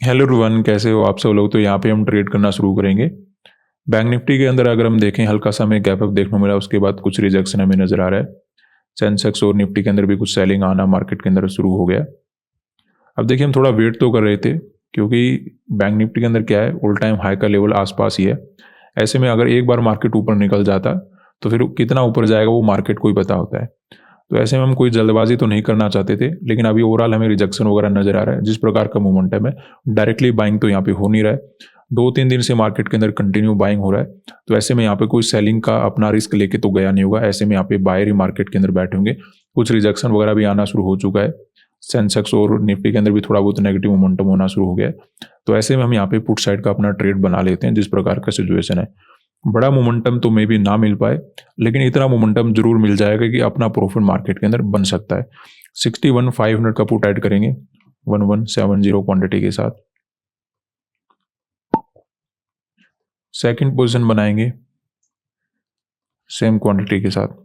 Hello everyone, कैसे हो आप सब लोग। तो यहाँ पे हम ट्रेड करना शुरू करेंगे। बैंक निफ्टी के अंदर अगर हम देखें, हल्का सा हमें गैप अप देखने को मिला, उसके बाद कुछ रिजेक्शन हमें नजर आ रहा है। सेंसेक्स और निफ्टी के अंदर भी कुछ सेलिंग आना मार्केट के अंदर शुरू हो गया। अब देखिए, हम थोड़ा वेट तो कर रहे थे क्योंकि बैंक निफ्टी के अंदर क्या है, ऑल टाइम हाई का लेवल आसपास ही है। ऐसे में अगर एक बार मार्केट ऊपर निकल जाता तो फिर कितना ऊपर जाएगा वो मार्केट को ही पता होता है। तो ऐसे में हम कोई जल्दबाजी तो नहीं करना चाहते थे, लेकिन अभी ओवरऑल हमें रिजेक्शन वगैरह नजर आ रहा है। जिस प्रकार का मोमेंटम है, डायरेक्टली बाइंग तो यहाँ पे हो नहीं रहा है। 2-3 दिन से मार्केट के अंदर कंटिन्यू बाइंग हो रहा है, तो ऐसे में यहाँ पे कोई सेलिंग का अपना रिस्क लेके तो गया नहीं होगा। ऐसे में यहाँ पे बायर ही मार्केट के अंदर बैठे होंगे। कुछ रिजेक्शन वगैरह भी आना शुरू हो चुका है। सेंसेक्स और निफ्टी के अंदर भी थोड़ा बहुत नेगेटिव मोमेंटम होना शुरू हो गया है। तो ऐसे में हम यहाँ पे पुट साइड का अपना ट्रेड बना लेते हैं। जिस प्रकार का सिचुएशन है, बड़ा मोमेंटम तो मे भी ना मिल पाए, लेकिन इतना मोमेंटम जरूर मिल जाएगा कि अपना प्रॉफिट मार्केट के अंदर बन सकता है। 61,500 का पुट ऐड करेंगे 1170 क्वांटिटी के साथ। सेकंड पोजीशन बनाएंगे सेम क्वांटिटी के साथ।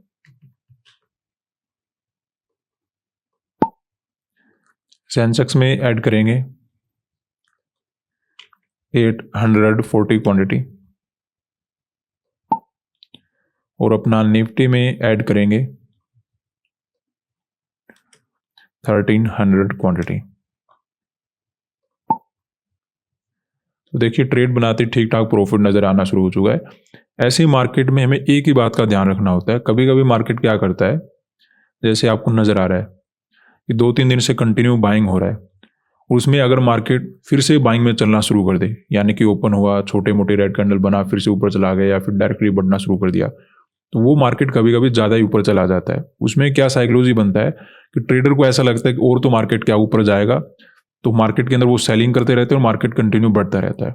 सेंसेक्स में ऐड करेंगे 840 क्वांटिटी और अपना निफ्टी में ऐड करेंगे 1300 क्वांटिटी। तो देखिए, ट्रेड बनाते ठीक ठाक प्रॉफिट नजर आना शुरू हो चुका है। ऐसे मार्केट में हमें एक ही बात का ध्यान रखना होता है। कभी कभी मार्केट क्या करता है, जैसे आपको नजर आ रहा है कि 2-3 दिन से कंटिन्यू बाइंग हो रहा है, और उसमें अगर मार्केट फिर से बाइंग में चलना शुरू कर दे, यानी कि ओपन हुआ, छोटे मोटे रेड कैंडल बना, फिर से ऊपर चला गया या फिर डायरेक्टली बढ़ना शुरू कर दिया, तो वो मार्केट कभी कभी ज़्यादा ही ऊपर चला जाता है। उसमें क्या साइकोलॉजी बनता है कि ट्रेडर को ऐसा लगता है कि और तो मार्केट क्या ऊपर जाएगा, तो मार्केट के अंदर वो सेलिंग करते रहते हैं और मार्केट कंटिन्यू बढ़ता रहता है।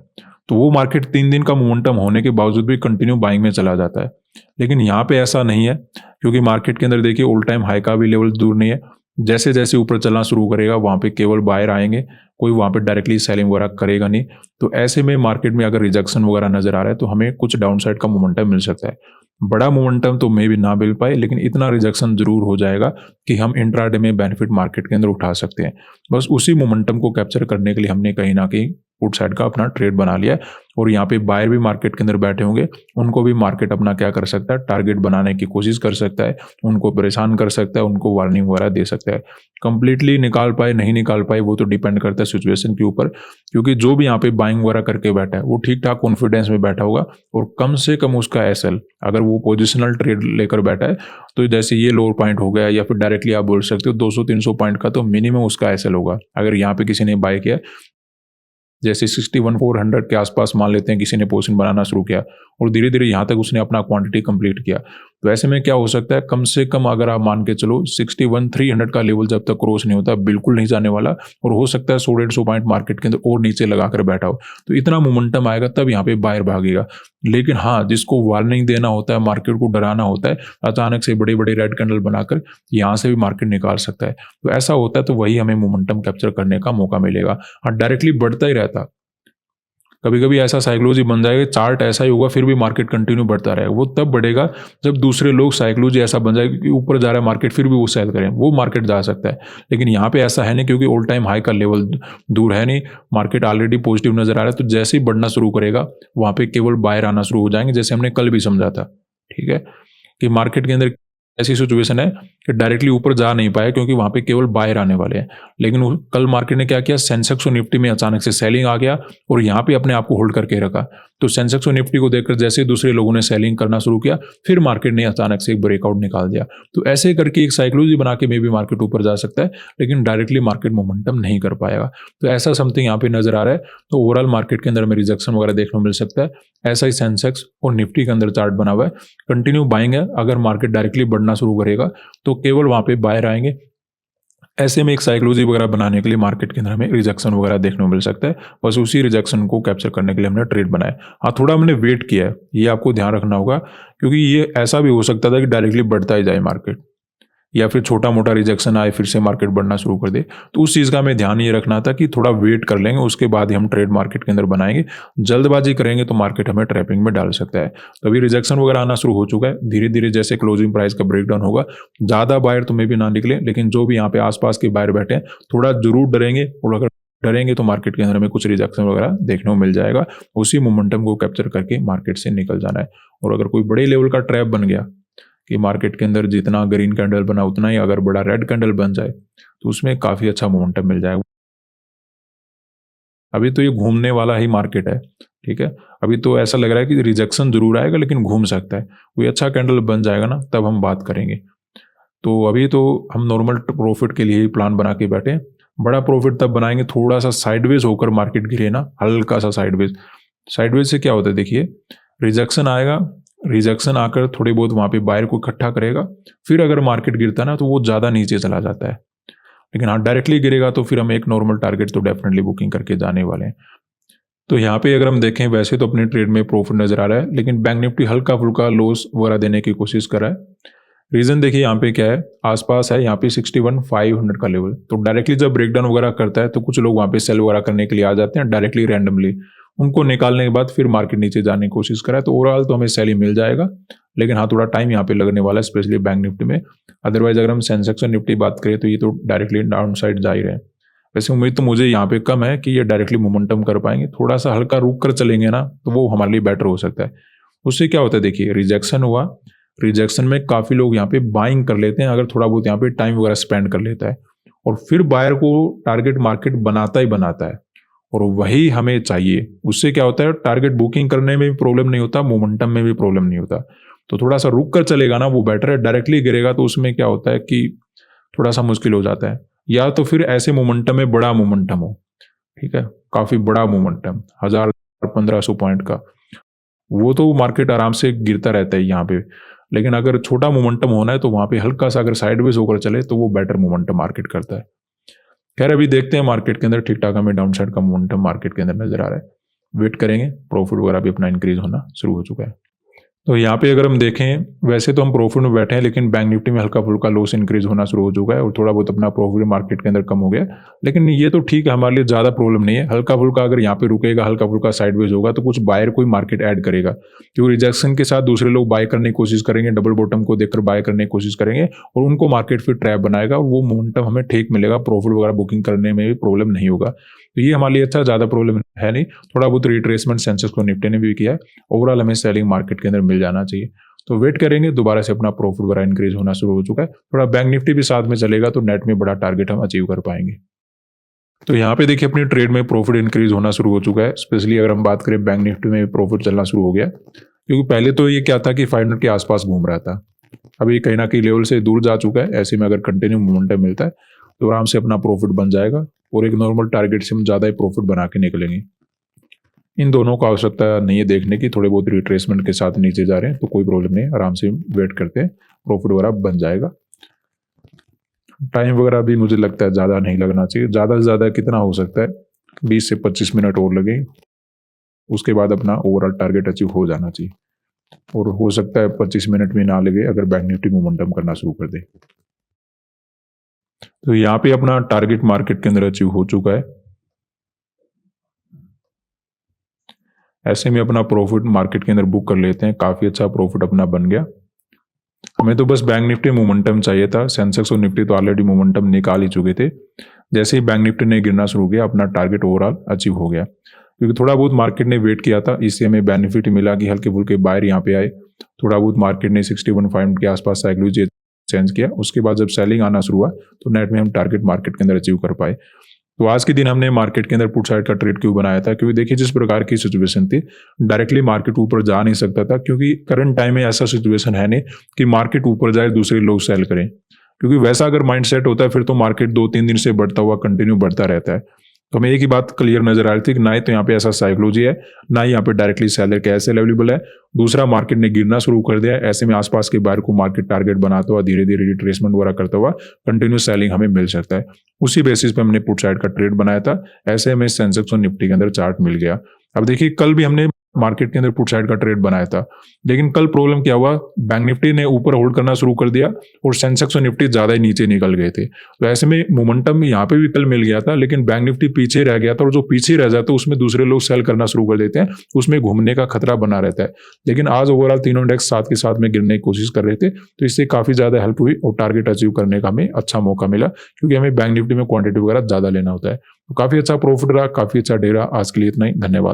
तो वो मार्केट 3 दिन का मोमेंटम होने के बावजूद भी कंटिन्यू बाइंग में चला जाता है। लेकिन यहाँ पे ऐसा नहीं है, क्योंकि मार्केट के अंदर देखिए ऑल टाइम हाई का भी लेवल दूर नहीं है। जैसे जैसे ऊपर चलना शुरू करेगा, वहाँ पे केवल बायर आएंगे, कोई वहाँ पे डायरेक्टली सेलिंग वगैरह करेगा नहीं। तो ऐसे में मार्केट में अगर रिजेक्शन वगैरह नजर आ रहा है तो हमें कुछ डाउन साइड का मोमेंटम मिल सकता है। बड़ा मोमेंटम तो मे भी ना मिल पाए, लेकिन इतना रिजेक्शन जरूर हो जाएगा कि हम इंट्राडे में बेनिफिट मार्केट के अंदर उठा सकते हैं। बस उसी मोमेंटम को कैप्चर करने के लिए हमने कहीं ना कहीं पुट साइड का अपना ट्रेड बना लिया है। और यहाँ पे बायर भी मार्केट के अंदर बैठे होंगे, उनको भी मार्केट अपना क्या कर सकता है, टारगेट बनाने की कोशिश कर सकता है, उनको परेशान कर सकता है, उनको वार्निंग वगैरह दे सकता है। कंप्लीटली निकाल पाए नहीं निकाल पाए वो तो डिपेंड करता है सिचुएशन के ऊपर, क्योंकि जो भी यहाँ पे बाइंग वगैरह करके बैठा है वो ठीक ठाक कॉन्फिडेंस में बैठा होगा, और कम से कम उसका एसएल, अगर वो पोजिशनल ट्रेड लेकर बैठा है, तो जैसे ये लोअर पॉइंट हो गया, या फिर डायरेक्टली आप बोल सकते हो 200-300 पॉइंट का तो मिनिमम उसका एसएल होगा। अगर यहाँ पे किसी ने बाय किया, जैसे 61,400 के आसपास मान लेते हैं किसी ने पोजीशन बनाना शुरू किया और धीरे धीरे यहाँ तक उसने अपना क्वांटिटी कंप्लीट किया, तो ऐसे में क्या हो सकता है, कम से कम अगर आप मान के चलो 61,300 का लेवल जब तक क्रॉस नहीं होता बिल्कुल नहीं जाने वाला, और हो सकता है 100-150 पॉइंट मार्केट के अंदर और नीचे लगाकर बैठा हो, तो इतना मोमेंटम आएगा तब यहाँ पे बायर भागेगा। लेकिन हाँ, जिसको वार्निंग देना होता है, मार्केट को डराना होता है, अचानक से बड़े बड़े रेड कैंडल बनाकर यहाँ से भी मार्केट निकाल सकता है। तो ऐसा होता है, तो वही हमें मोमेंटम कैप्चर करने का मौका मिलेगा। हाँ, डायरेक्टली बढ़ता ही रहता, कभी कभी ऐसा साइकोलॉजी बन जाएगा, चार्ट ऐसा ही होगा फिर भी मार्केट कंटिन्यू बढ़ता रहेगा। वो तब बढ़ेगा जब दूसरे लोग, साइकोलॉजी ऐसा बन जाएगा कि ऊपर जा रहा है मार्केट फिर भी वो सेल करें, वो मार्केट जा सकता है। लेकिन यहाँ पे ऐसा है नहीं, क्योंकि ऑल टाइम हाई का लेवल दूर है नहीं, मार्केट ऑलरेडी पॉजिटिव नजर आ रहा है। तो जैसे ही बढ़ना शुरू करेगा वहाँ पे केवल बायर आना शुरू हो जाएंगे, जैसे हमने कल भी समझा था। ठीक है, कि मार्केट के अंदर ऐसी सिचुएशन है कि डायरेक्टली ऊपर जा नहीं पाया, क्योंकि वहां पे केवल बायर आने वाले हैं। लेकिन कल मार्केट ने क्या किया, सेंसेक्स और निफ्टी में अचानक से सेलिंग आ गया और यहाँ पे अपने आप को होल्ड करके रखा। तो सेंसेक्स और निफ्टी को देखकर जैसे दूसरे लोगों ने सेलिंग करना शुरू किया, फिर मार्केट ने अचानक से एक ब्रेकआउट निकाल दिया। तो ऐसे करके एक साइकोलॉजी बना के मे भी मार्केट ऊपर जा सकता है, लेकिन डायरेक्टली मार्केट मोमेंटम नहीं कर पाएगा। तो ऐसा समथिंग यहाँ पे नजर आ रहा है। तो ओवरऑल मार्केट के अंदर हमें रिजेक्शन वगैरह देखने को मिल सकता है। ऐसा ही सेंसेक्स और निफ्टी के अंदर चार्ट बना हुआ है, कंटिन्यू बाइंग है। अगर मार्केट डायरेक्टली बढ़ना शुरू करेगा तो केवल वहां पे बायर आएंगे। ऐसे में एक साइकोलॉजी वगैरह बनाने के लिए मार्केट के अंदर हमें रिजेक्शन वगैरह देखने को मिल सकता है। बस उसी रिजेक्शन को कैप्चर करने के लिए हमने ट्रेड बनाया। हाँ, थोड़ा हमने वेट किया है, ये आपको ध्यान रखना होगा, क्योंकि ये ऐसा भी हो सकता था कि डायरेक्टली बढ़ता ही जाए मार्केट। या फिर छोटा मोटा रिजेक्शन आए फिर से मार्केट बढ़ना शुरू कर दे, तो उस चीज़ का हमें ध्यान ये रखना था कि थोड़ा वेट कर लेंगे, उसके बाद ही हम ट्रेड मार्केट के अंदर बनाएंगे। जल्दबाजी करेंगे तो मार्केट हमें ट्रैपिंग में डाल सकता है। तो अभी रिजेक्शन वगैरह आना शुरू हो चुका है। धीरे धीरे जैसे क्लोजिंग प्राइस का ब्रेकडाउन होगा, ज़्यादा बायर तो मे भी ना निकले, लेकिन जो भी यहाँ पे आसपास के बायर बैठे हैं थोड़ा जरूर डरेंगे, और अगर डरेंगे तो मार्केट के अंदर हमें कुछ रिजेक्शन वगैरह देखने को मिल जाएगा। उसी मोमेंटम को कैप्चर करके मार्केट से निकल जाना है। और अगर कोई बड़े लेवल का ट्रैप बन गया कि मार्केट के अंदर जितना ग्रीन कैंडल बना उतना ही अगर बड़ा रेड कैंडल बन जाए, तो उसमें काफ़ी अच्छा मोमेंटम मिल जाएगा। अभी तो ये घूमने वाला ही मार्केट है, ठीक है। अभी तो ऐसा लग रहा है कि रिजेक्शन जरूर आएगा लेकिन घूम सकता है। कोई अच्छा कैंडल बन जाएगा ना, तब हम बात करेंगे। तो अभी तो हम नॉर्मल प्रॉफिट के लिए ही प्लान बना के बैठे हैं। बड़ा प्रॉफिट तब बनाएंगे थोड़ा सा साइडवेज होकर मार्केट गिरे ना, हल्का सा साइडवेज। साइडवेज से क्या होता है, देखिए रिजेक्शन आएगा, रिजेक्शन आकर थोड़ी बहुत वहाँ पे बायर को इकट्ठा करेगा, फिर अगर मार्केट गिरता है ना तो वो ज़्यादा नीचे चला जाता है। लेकिन हाँ, डायरेक्टली गिरेगा तो फिर हम एक नॉर्मल टारगेट तो डेफिनेटली बुकिंग करके जाने वाले हैं। तो यहाँ पे अगर हम देखें, वैसे तो अपने ट्रेड में प्रॉफिट नजर आ रहा है, लेकिन बैंक निफ्टी हल्का फुल्का लॉस वगैरह देने की कोशिश कर रहा है। रीजन देखिए यहाँ पे क्या है, आसपास है यहाँ पे 61,500 का लेवल। तो डायरेक्टली जब ब्रेकडाउन वगैरह करता है तो कुछ लोग वहाँ पे सेल वगैरह करने के लिए आ जाते हैं डायरेक्टली रैंडमली। उनको निकालने के बाद फिर मार्केट नीचे जाने की कोशिश करा, तो ओवरऑल तो हमें सेल ही मिल जाएगा। लेकिन हाँ, थोड़ा टाइम यहाँ पे लगने वाला है, स्पेशली बैंक निफ्टी में। अदरवाइज अगर हम सेंसेक्स और निफ्टी बात करें तो ये तो डायरेक्टली डाउन साइड जा ही रहे हैं। वैसे उम्मीद तो मुझे यहाँ पे कम है कि ये डायरेक्टली मोमेंटम कर पाएंगे। थोड़ा सा हल्का रुक कर चलेंगे ना तो वो हमारे लिए बेटर हो सकता है। उससे क्या होता है, देखिए रिजेक्शन हुआ, रिजेक्शन में काफ़ी लोग यहाँ पे बाइंग कर लेते हैं, अगर थोड़ा बहुत यहाँ पे टाइम वगैरह स्पेंड कर लेता है, और फिर बायर को टारगेट मार्केट बनाता ही बनाता है, और वही हमें चाहिए। उससे क्या होता है, टारगेट बुकिंग करने में भी प्रॉब्लम नहीं होता, मोमेंटम में भी प्रॉब्लम नहीं होता। तो थोड़ा सा रुक कर चलेगा ना वो बेटर है। डायरेक्टली गिरेगा तो उसमें क्या होता है कि थोड़ा सा मुश्किल हो जाता है। या तो फिर ऐसे मोमेंटम में बड़ा मोमेंटम हो, ठीक है, काफ़ी बड़ा मोमेंटम 1,000-1,500 पॉइंट का, वो तो मार्केट आराम से गिरता रहता है यहाँ पे। लेकिन अगर छोटा मोमेंटम होना है तो वहाँ पे हल्का सा अगर साइडवेज होकर चले तो वो बेटर मोमेंटम मार्केट करता है। खैर अभी देखते हैं मार्केट के अंदर ठीक ठाक हमें डाउन साइड का मोमेंटम मार्केट के अंदर नजर आ रहा है। वेट करेंगे, प्रॉफिट वगैरह भी अपना इंक्रीज होना शुरू हो चुका है। तो यहाँ पे अगर हम देखें, वैसे तो हम प्रॉफिट में बैठे हैं, लेकिन बैंक निफ्टी में हल्का फुल्का लॉस इंक्रीज होना शुरू हो चुका है, और थोड़ा बहुत अपना प्रॉफिट मार्केट के अंदर कम हो गया। लेकिन ये तो ठीक है, हमारे लिए ज़्यादा प्रॉब्लम नहीं है। हल्का फुल्का अगर यहाँ पे रुकेगा, हल्का फुल्का साइडवेज होगा, तो कुछ बायर कोई मार्केट ऐड करेगा, क्योंकि रिजेक्शन के साथ दूसरे लोग बाय करने की कोशिश करेंगे, डबल बॉटम को देखकर बाय करने की कोशिश करेंगे, और उनको मार्केट फिर ट्रैप बनाएगा, और वो मोमेंटम हमें ठीक मिलेगा, प्रॉफिट वगैरह बुकिंग करने में भी प्रॉब्लम नहीं होगा। तो ये हमारे लिए अच्छा, ज़्यादा प्रॉब्लम है नहीं। थोड़ा बहुत रिट्रेसमेंट सेंसेक्स को निफ्टी ने भी किया है। ओवरऑल हमें सेलिंग मार्केट के अंदर मिल जाना चाहिए। तो वेट करेंगे, दोबारा से अपना प्रॉफिट वगैरह इंक्रीज होना शुरू हो चुका है। थोड़ा बैंक निफ्टी भी साथ में चलेगा तो नेट में बड़ा टारगेट हम अचीव कर पाएंगे। तो यहाँ पे देखिए अपनी ट्रेड में प्रॉफिट इंक्रीज होना शुरू हो चुका है। स्पेशली अगर हम बात करें, बैंक निफ्टी में प्रॉफिट चलना शुरू हो गया, क्योंकि पहले तो ये क्या था कि 500 के आसपास घूम रहा था, अभी कहीं ना कहीं लेवल से दूर जा चुका है। ऐसे में अगर कंटिन्यू मोमेंटम मिलता है तो आराम से अपना प्रॉफिट बन जाएगा, और एक नॉर्मल टारगेट से हम ज़्यादा ही प्रॉफिट बना के निकलेंगे। इन दोनों को आवश्यकता नहीं है देखने की, थोड़े बहुत रिट्रेसमेंट के साथ नीचे जा रहे हैं तो कोई प्रॉब्लम नहीं है, आराम से वेट करते हैं, प्रॉफिट वगैरह बन जाएगा। टाइम वगैरह भी मुझे लगता है ज़्यादा नहीं लगना चाहिए। ज़्यादा से ज़्यादा कितना हो सकता है, 20 से 25 मिनट और लगे, उसके बाद अपना ओवरऑल टारगेट अचीव हो जाना चाहिए। और हो सकता है 25 मिनट भी ना लगे अगर बैंक निफ्टी मोमेंटम करना शुरू कर दे। तो यहाँ पे अपना टारगेट मार्केट के अंदर अचीव हो चुका है। ऐसे में अपना प्रॉफिट मार्केट के अंदर बुक कर लेते हैं। काफ़ी अच्छा प्रॉफिट अपना बन गया। हमें तो बस बैंक निफ्टी मोमेंटम चाहिए था, सेंसेक्स और निफ्टी तो ऑलरेडी मोमेंटम निकाल ही चुके थे। जैसे ही बैंक निफ्टी ने गिरना शुरू किया, अपना टारगेट ओवरऑल अचीव हो गया, क्योंकि थोड़ा बहुत मार्केट ने वेट किया था, इससे हमें बेनिफिट मिला कि हल्के फुल्के बायर यहाँ पे आए। थोड़ा बहुत मार्केट ने 61.5 के आसपास साइक्लोजी चेंज किया, उसके बाद जब सेलिंग आना शुरू हुआ तो नेट में हम टारगेट मार्केट के अंदर अचीव कर पाए। तो आज के दिन हमने मार्केट के अंदर पुट साइड का ट्रेड क्यों बनाया था, क्योंकि देखिए जिस प्रकार की सिचुएशन थी, डायरेक्टली मार्केट ऊपर जा नहीं सकता था, क्योंकि करंट टाइम में ऐसा सिचुएशन है नहीं कि मार्केट ऊपर जाए दूसरे लोग सेल करें। क्योंकि वैसा अगर माइंड सेट होता है फिर तो मार्केट 2-3 दिन से बढ़ता हुआ कंटिन्यू बढ़ता रहता है। तो हमें एक ही बात क्लियर नजर आ रही थी कि ना ही तो यहाँ पे ऐसा साइकोलॉजी है, ना ही यहाँ पे डायरेक्टली सेलर के ऐसे अवेलेबल है। दूसरा, मार्केट ने गिरना शुरू कर दिया, ऐसे में आसपास के बायर को मार्केट टारगेट बनाता हुआ धीरे धीरे रिट्रेसमेंट वगैरह करता हुआ कंटिन्यू सेलिंग हमें मिल सकता है। उसी बेसिस पे हमने पुट साइड का ट्रेड बनाया था। ऐसे हमें सेंसेक्स और निफ्टी के अंदर चार्ट मिल गया। अब देखिए कल भी हमने मार्केट के अंदर पुट साइड का ट्रेड बनाया था। लेकिन कल प्रॉब्लम क्या हुआ, बैंक निफ्टी ने ऊपर होल्ड करना शुरू कर दिया और सेंसेक्स और निफ्टी ज़्यादा ही नीचे निकल गए थे। तो ऐसे में मोमेंटम यहाँ पे भी कल मिल गया था, लेकिन बैंक निफ्टी पीछे रह गया था, और जो पीछे रह जाता है उसमें दूसरे लोग सेल करना शुरू कर देते हैं, उसमें घूमने का खतरा बना रहता है। लेकिन आज ओवरऑल तीनों इंडेक्स साथ के साथ में गिरने की कोशिश कर रहे थे, तो इससे काफ़ी ज़्यादा हेल्प हुई और टारगेट अचीव करने का हमें अच्छा मौका मिला, क्योंकि हमें बैंक निफ्टी में क्वांटिटी वगैरह ज़्यादा लेना होता है। तो काफ़ी अच्छा प्रॉफिट रहा, काफ़ी अच्छा डे रहा। आज के लिए इतना ही, धन्यवाद।